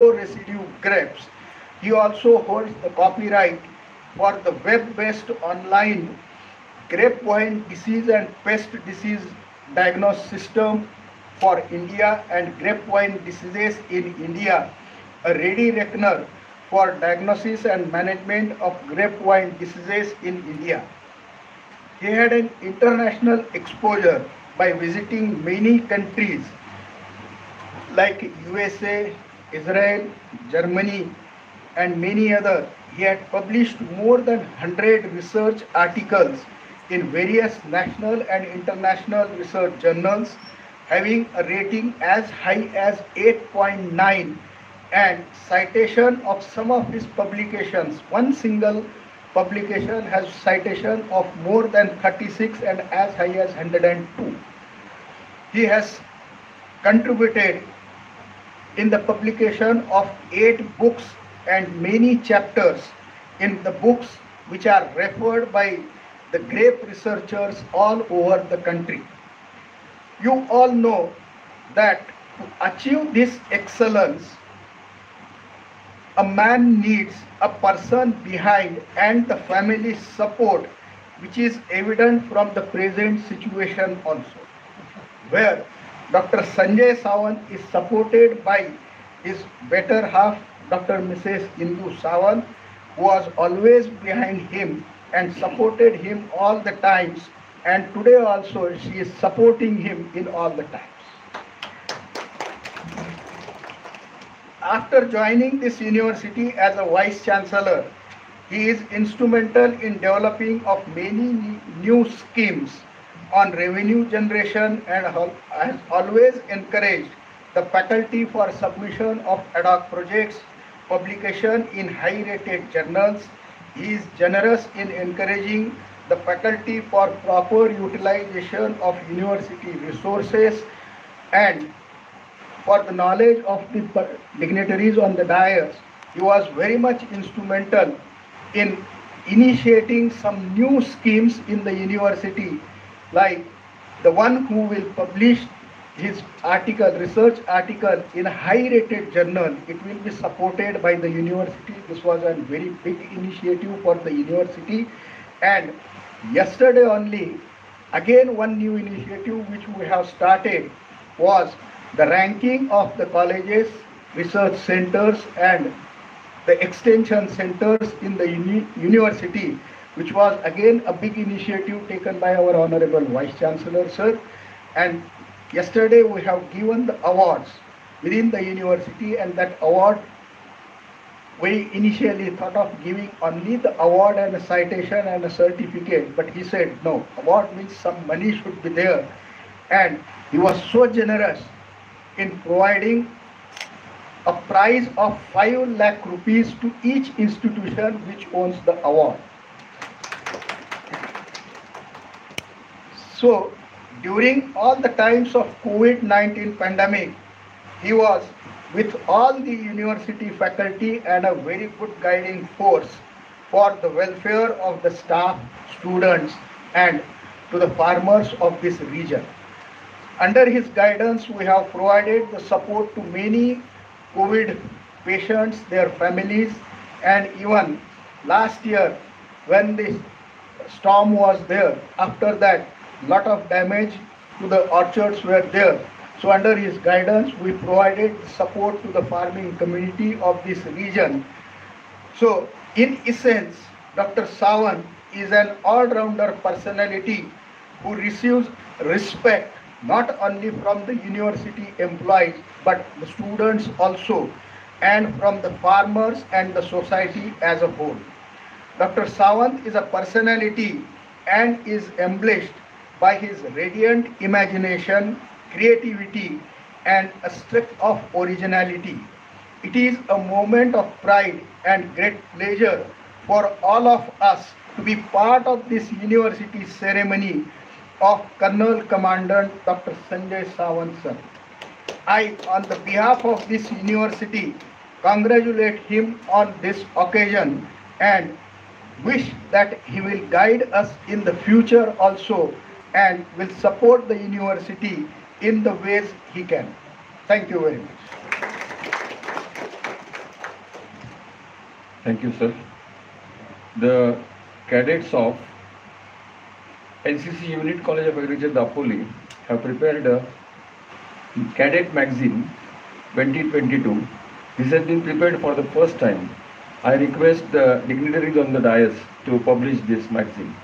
low residue grapes. He also holds the copyright for the web-based online grapevine disease and pest disease diagnosis system for India and grapevine diseases in India, a ready reckoner for diagnosis and management of grapevine diseases in India. He had an international exposure by visiting many countries like USA, Israel, Germany, and many other. He had published more than 100 research articles in various national and international research journals, having a rating as high as 8.9 and citation of some of his publications. One single publication has citation of more than 36 and as high as 102. He has contributed in the publication of 8 books and many chapters in the books which are referred by the grape researchers all over the country. You all know that to achieve this excellence, a man needs a person behind and the family support, which is evident from the present situation also, where Dr. Sanjay Sawant is supported by his better half, Dr. Mrs. Indu Sawant, who was always behind him and supported him all the times, and today also she is supporting him in all the times. After joining this university as a Vice Chancellor, he is instrumental in developing of many new schemes on revenue generation and has always encouraged the faculty for submission of ad hoc projects, publication in high-rated journals. He is generous in encouraging the faculty for proper utilization of university resources, and for the knowledge of the dignitaries on the dais, he was very much instrumental in initiating some new schemes in the university, like the one who will publish his article, research article in a high-rated journal. It will be supported by the university. This was a very big initiative for the university. And yesterday only, again one new initiative which we have started was the ranking of the colleges, research centers, and the extension centers in the university, which was again a big initiative taken by our Honorable Vice Chancellor, sir. And yesterday we have given the awards within the university, and that award, we initially thought of giving only the award and a citation and a certificate, but he said no, award means some money should be there. And he was so generous in providing a prize of 5 lakh rupees to each institution which owns the award. So during all the times of COVID-19 pandemic, he was with all the university faculty and a very good guiding force for the welfare of the staff, students, and to the farmers of this region. Under his guidance, we have provided the support to many COVID patients, their families, and even last year when the storm was there, after that lot of damage to the orchards were there. So under his guidance, we provided support to the farming community of this region. So in essence, Dr. Sawant is an all-rounder personality who receives respect not only from the university employees, but the students also, and from the farmers and the society as a whole. Dr. Sawant is a personality and is embellished by his radiant imagination, creativity, and a streak of originality. It is a moment of pride and great pleasure for all of us to be part of this university ceremony of Colonel Commandant Dr. Sanjay Sawant sir. I, on the behalf of this university, congratulate him on this occasion and wish that he will guide us in the future also and will support the university in the ways he can. Thank you very much. Thank you, sir. The cadets of NCC Unit College of Agriculture, Dapoli, have prepared a Cadet Magazine 2022. This has been prepared for the first time. I request the dignitaries on the dais to publish this magazine.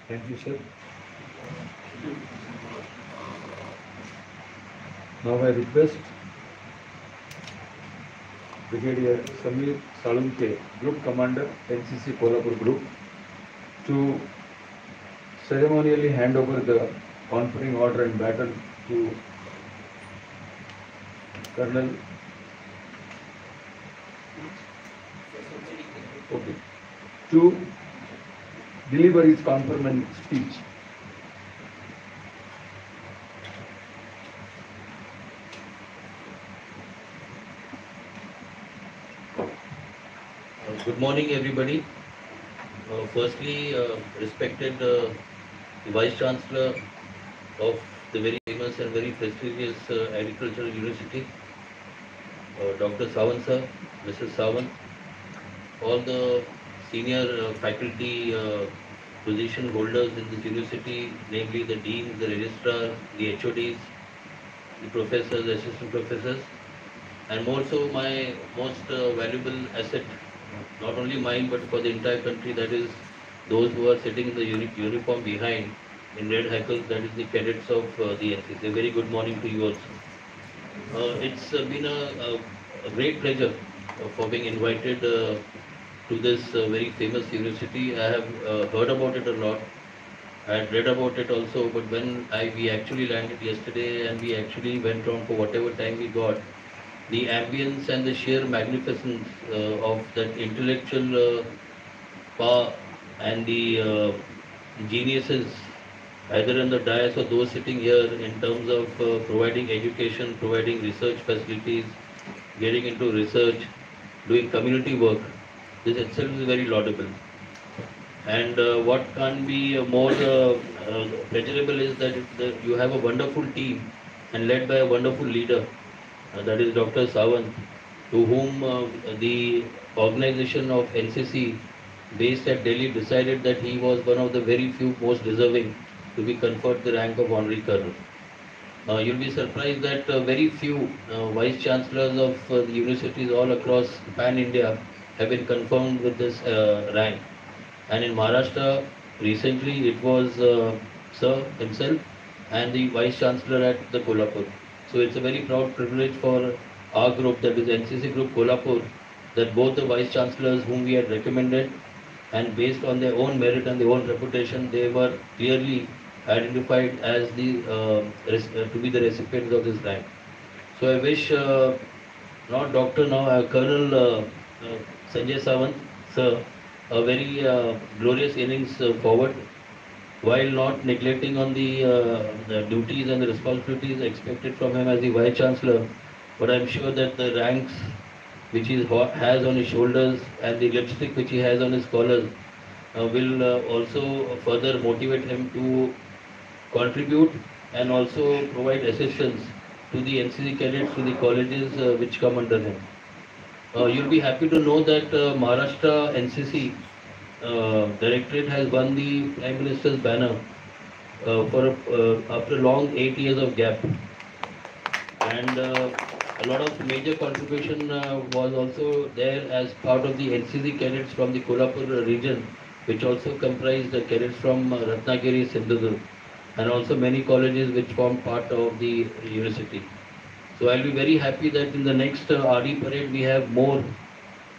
Thank you, sir. Now I request Brigadier Samir Salunke, Group Commander, NCC Kolhapur Group, to ceremonially hand over the conferring order and baton to Colonel. Okay. To deliver his conferment speech. Good morning, everybody. Firstly, respected Vice Chancellor of the very famous and very prestigious Agricultural University, Dr. Sawant sir, Mrs. Sawant, all the senior faculty position holders in this university, namely the deans, the registrar, the HODs, the professors, assistant professors, and more so my most valuable asset, not only mine but for the entire country, that is those who are sitting in the uniform behind in red hackles, that is the cadets of the NCC. A very good morning to you also. It's been a great pleasure for being invited to this very famous university. I have heard about it a lot. I had read about it also, but when we actually landed yesterday and we actually went on for whatever time we got, the ambience and the sheer magnificence of that intellectual power and the geniuses, either in the dais or those sitting here, in terms of providing education, providing research facilities, getting into research, doing community work, this itself is very laudable. And what can be more pleasurable is that you have a wonderful team and led by a wonderful leader, that is Dr. Sawant, to whom the organization of NCC based at Delhi decided that he was one of the very few most deserving to be conferred the rank of honorary colonel. You'll be surprised that very few vice chancellors of the universities all across pan India have been confirmed with this rank. And in Maharashtra, recently it was Sir himself and the Vice Chancellor at the Kolhapur. So it's a very proud privilege for our group, that is NCC Group Kolhapur, that both the Vice Chancellors whom we had recommended, and based on their own merit and their own reputation, they were clearly identified as to be the recipients of this rank. So I wish not Doctor now, Colonel Sanjay Sawant, sir, a very glorious innings forward, while not neglecting on the duties and the responsibilities expected from him as the Vice Chancellor. But I'm sure that the ranks which he has on his shoulders and the lipstick which he has on his collars will also further motivate him to contribute and also provide assistance to the NCC cadets, to the colleges which come under him. You'll be happy to know that Maharashtra NCC Directorate has won the Prime Minister's banner after a long 8 years of gap. And a lot of major contribution was also there as part of the NCC cadets from the Kolhapur region, which also comprised the cadets from Ratnagiri, Sindhudurg. and also many colleges which form part of the university. So I'll be very happy that in the next RD parade we have more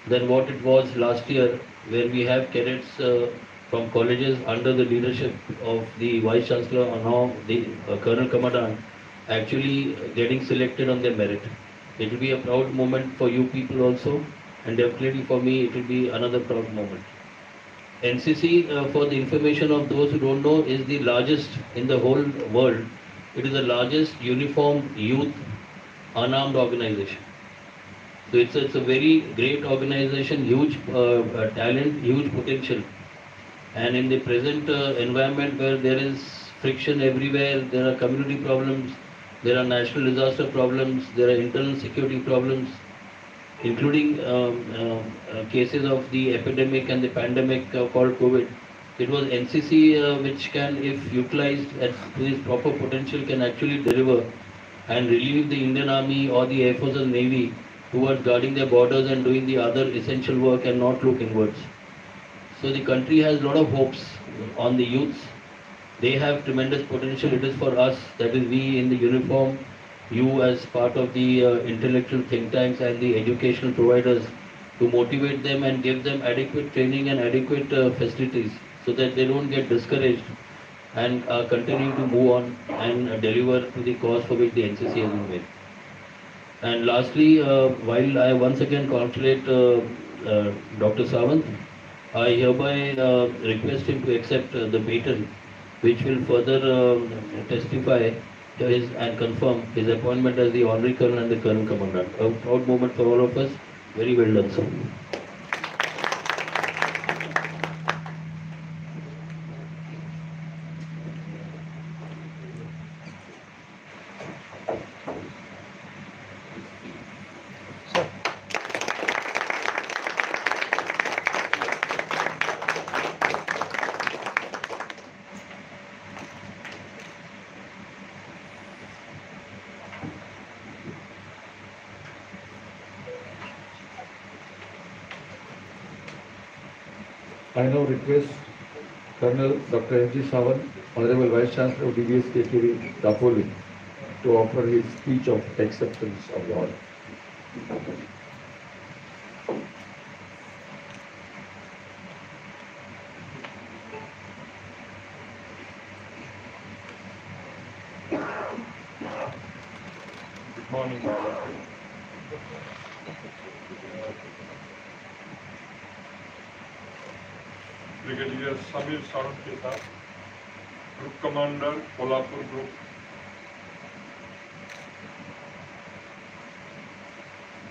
than what it was last year, where we have cadets from colleges under the leadership of the Vice Chancellor or now the Colonel Commandant actually getting selected on their merit. It will be a proud moment for you people also, and definitely for me it will be another proud moment. NCC, for the information of those who don't know, is the largest in the whole world. It is the largest uniformed youth unarmed organization. So it's a very great organization, huge talent, huge potential. And in the present environment where there is friction everywhere, there are community problems, there are national disaster problems, there are internal security problems, including cases of the epidemic and the pandemic called COVID. It was NCC which can, if utilized to its proper potential, can actually deliver and relieve the Indian Army or the Air Force and Navy towards guarding their borders and doing the other essential work and not look inwards. So the country has a lot of hopes on the youths. They have tremendous potential. It is for us, that is we in the uniform, you as part of the intellectual think tanks and the educational providers, to motivate them and give them adequate training and adequate facilities so that they don't get discouraged and continue to move on and deliver to the cause for which the NCC has been made. And lastly, while I once again congratulate Dr. Sawant, I hereby request him to accept the baton, which will further testify to his and confirm his appointment as the Honorary Colonel and the Colonel Commandant. A proud moment for all of us. Very well done, sir. I now request Colonel Dr. S.D. Sawant, Honorable Vice Chancellor of DBS KTV, Dapoli, to offer his speech of acceptance of the order. Good morning, all of you. Brigadier Samir Sawant के साथ Group Commander, Kolhapur Group.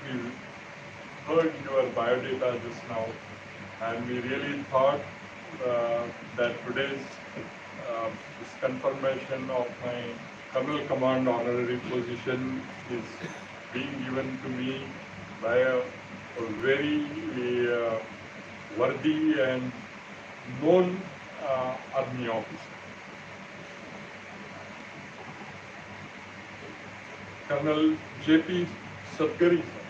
We heard your biodata just now, and we really thought that today's this confirmation of my Colonel Command honorary position is being given to me by a very worthy and known army officer. Colonel J.P. Sadkari sir.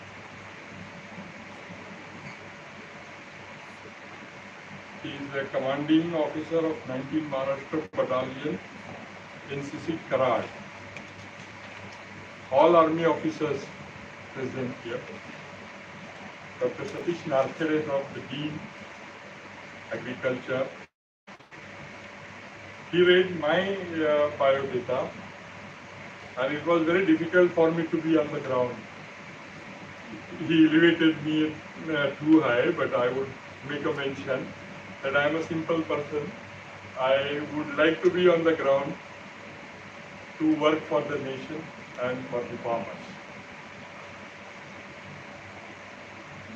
He is a commanding officer of 19 Maharashtra Battalion, NCC Karaj. All army officers present here. Dr. Satish Narkere from the Dean, Agriculture. He read my biodata, and it was very difficult for me to be on the ground. He elevated me too high, but I would make a mention that I am a simple person. I would like to be on the ground to work for the nation and for the farmers.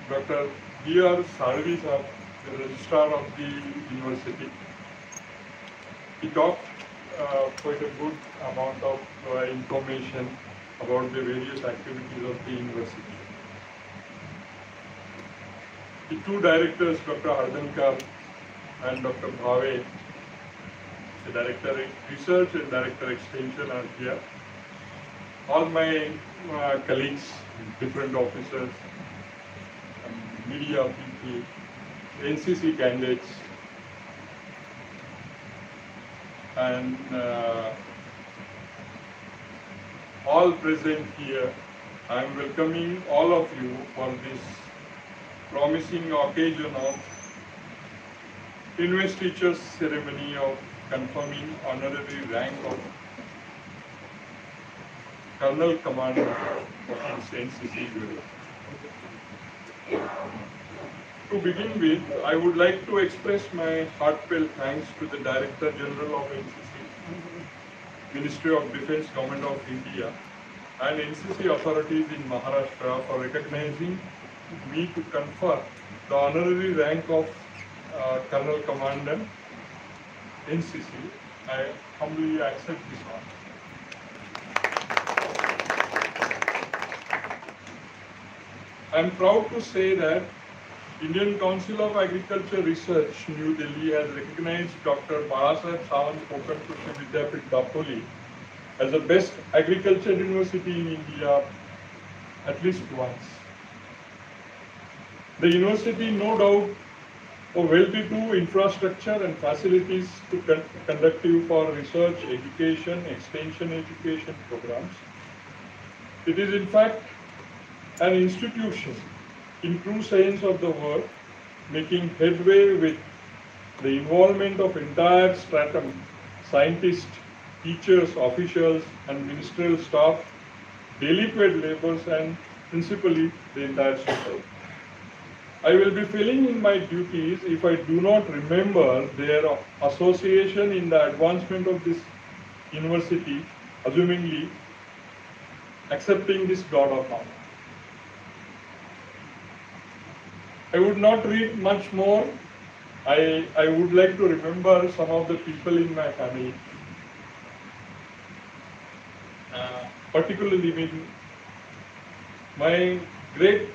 Dr. B.R. Sarvi sir, the registrar of the university, he talked quite a good amount of information about the various activities of the university. The two directors, Dr. Hardankar and Dr. Bhave, the Director Research and Director Extension are here. All my colleagues, different officers, media people, NCC candidates, and all present here. I am welcoming all of you for this promising occasion of investiture's ceremony of conferring honorary rank of Colonel Commander of NCC unit. To begin with, I would like to express my heartfelt thanks to the Director General of NCC, Ministry of Defence, Government of India, and NCC authorities in Maharashtra for recognizing me to confer the honorary rank of Colonel Commandant NCC. I humbly accept this honor. I am proud to say that Indian Council of Agriculture Research, New Delhi, has recognized Dr. Sawant Kokan Krishna Vidyapit Dapoli as the best agriculture university in India at least once. The university, no doubt, a well-to-do infrastructure and facilities to conductive for research, education, extension education programs. It is in fact an institution in true sense of the word, making headway with the involvement of entire stratum, scientists, teachers, officials, and ministerial staff, daily paid laborers, and principally the entire society. I will be failing in my duties if I do not remember their association in the advancement of this university, assumingly accepting this God of honor. I would not read much more. I would like to remember some of the people in my family, particularly my great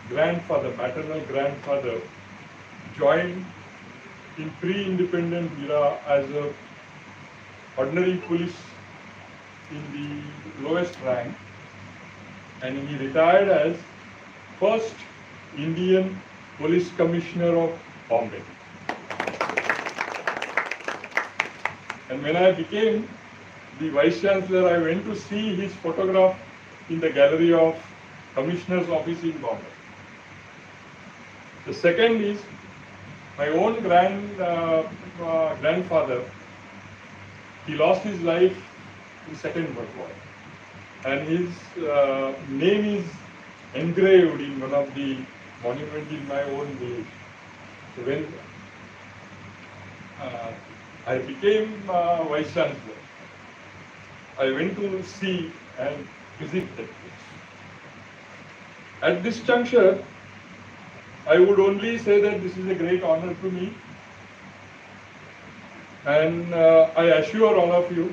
grandfather, maternal grandfather, joined in pre-independent era as a ordinary police in the lowest rank, and he retired as first Indian Police Commissioner of Bombay. And when I became the Vice Chancellor, I went to see his photograph in the gallery of Commissioner's office in Bombay. The second is my own grandfather. He lost his life in Second World War, and his name is engraved in one of the monuments in my own village. So when I became Vice Chancellor, I went to see and visit that place. At this juncture, I would only say that this is a great honor to me, and I assure all of you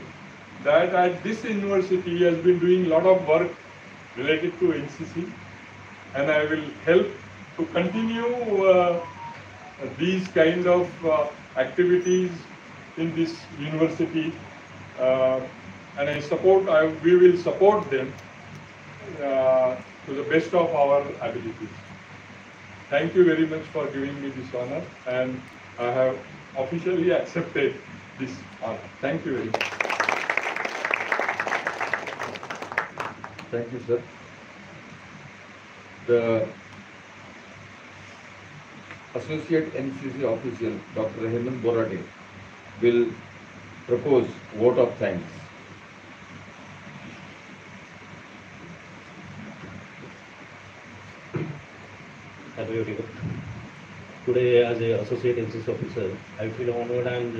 that at this university has been doing a lot of work related to NCC, and I will help to continue these kinds of activities in this university, and we will support them to the best of our abilities. Thank you very much for giving me this honor, and I have officially accepted this honor. Thank you very much. Thank you, sir. The Associate NCC official, Dr. Hemant Borade, will propose vote of thanks. Hello everyone. Today, as an Associate NCC officer, I feel honored and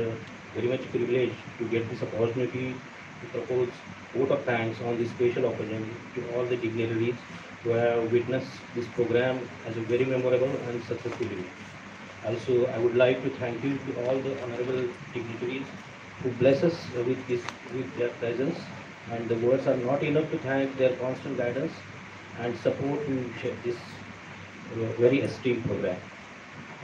very much privileged to get this opportunity to propose vote of thanks on this special occasion to all the dignitaries who have witnessed this program as a very memorable and successful event. Also, I would like to thank you to all the honorable dignitaries who bless us with their presence, and the words are not enough to thank their constant guidance and support to share this very esteemed program.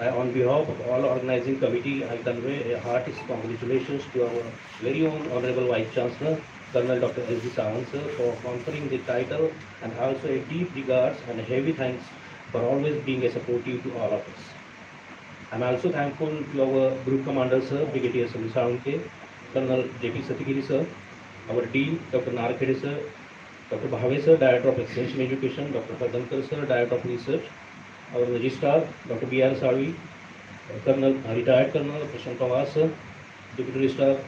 On behalf of all organizing committee, I convey a hearty congratulations to our very own Honorable Vice Chancellor, Colonel Dr.S.D. Sawant sir, for conferring the title, and also a deep regards and a heavy thanks for always being a supportive to all of us. I am also thankful to our Group Commander sir, Brigadier Sawant, Colonel J.P. Satigiri sir, our Dean, Dr. Narakede sir, Dr. Bhave sir, Director of Extension Education, Dr. Padankar sir, Director of Research, our Registrar, Dr. B.R. Savi, Retired Colonel Prashant Pawar sir, Deputy Registrar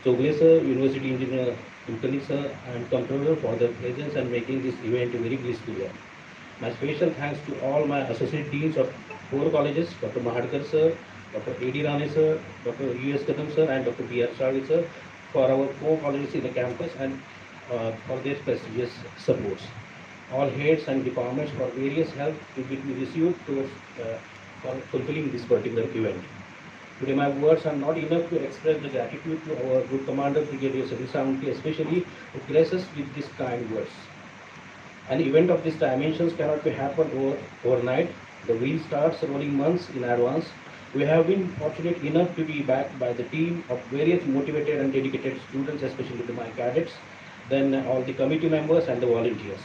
Chogle sir, University Engineer Kulkarni sir, and Controller for their presence and making this event very blissful. My special thanks to all my associate deans of 4 colleges, Dr. Mahadkar sir, Dr. A.D. Rane sir, Dr. U.S. Kadam sir, and Dr. B.R. Savi sir for our 4 colleges in the campus and for their prestigious supports. All heads and departments for various help to be received towards for fulfilling this particular event. Today my words are not enough to express the gratitude to our good commander Brigadier Satil Sawant, especially who graces us with these kind words. An event of these dimensions cannot be happened overnight. The wheel starts rolling months in advance. We have been fortunate enough to be backed by the team of various motivated and dedicated students, especially my cadets, then all the committee members and the volunteers.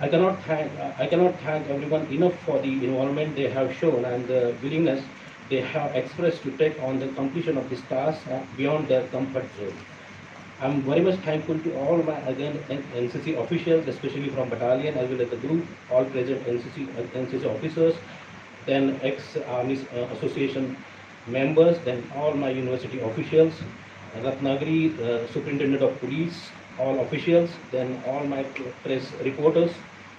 I cannot thank everyone enough for the involvement they have shown and the willingness they have expressed to take on the completion of this task beyond their comfort zone. I'm very much thankful to all my NCC officials, especially from battalion as well as the group, all present NCC officers, then ex-Army Association members, then all my university officials, Ratnagiri, Superintendent of Police, all officials, then all my press reporters,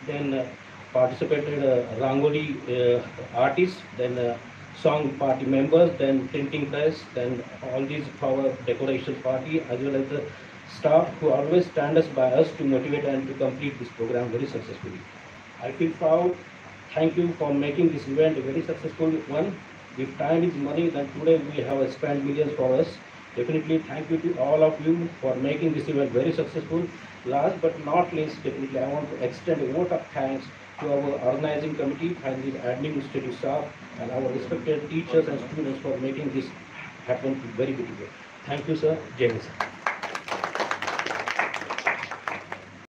then participated Rangoli artists, then song party members, then printing press, then all these power decoration party as well as the staff who always stand us by us to motivate and to complete this program very successfully. I feel proud. Thank you for making this event a very successful one. If time is money, then today we have spent millions for us. Definitely thank you to all of you for making this event very successful. Last but not least, definitely I want to extend a vote of thanks to our organizing committee and the administrative staff and our respected teachers and students for making this happen very beautiful. Thank you, sir. Jai Hind, sir.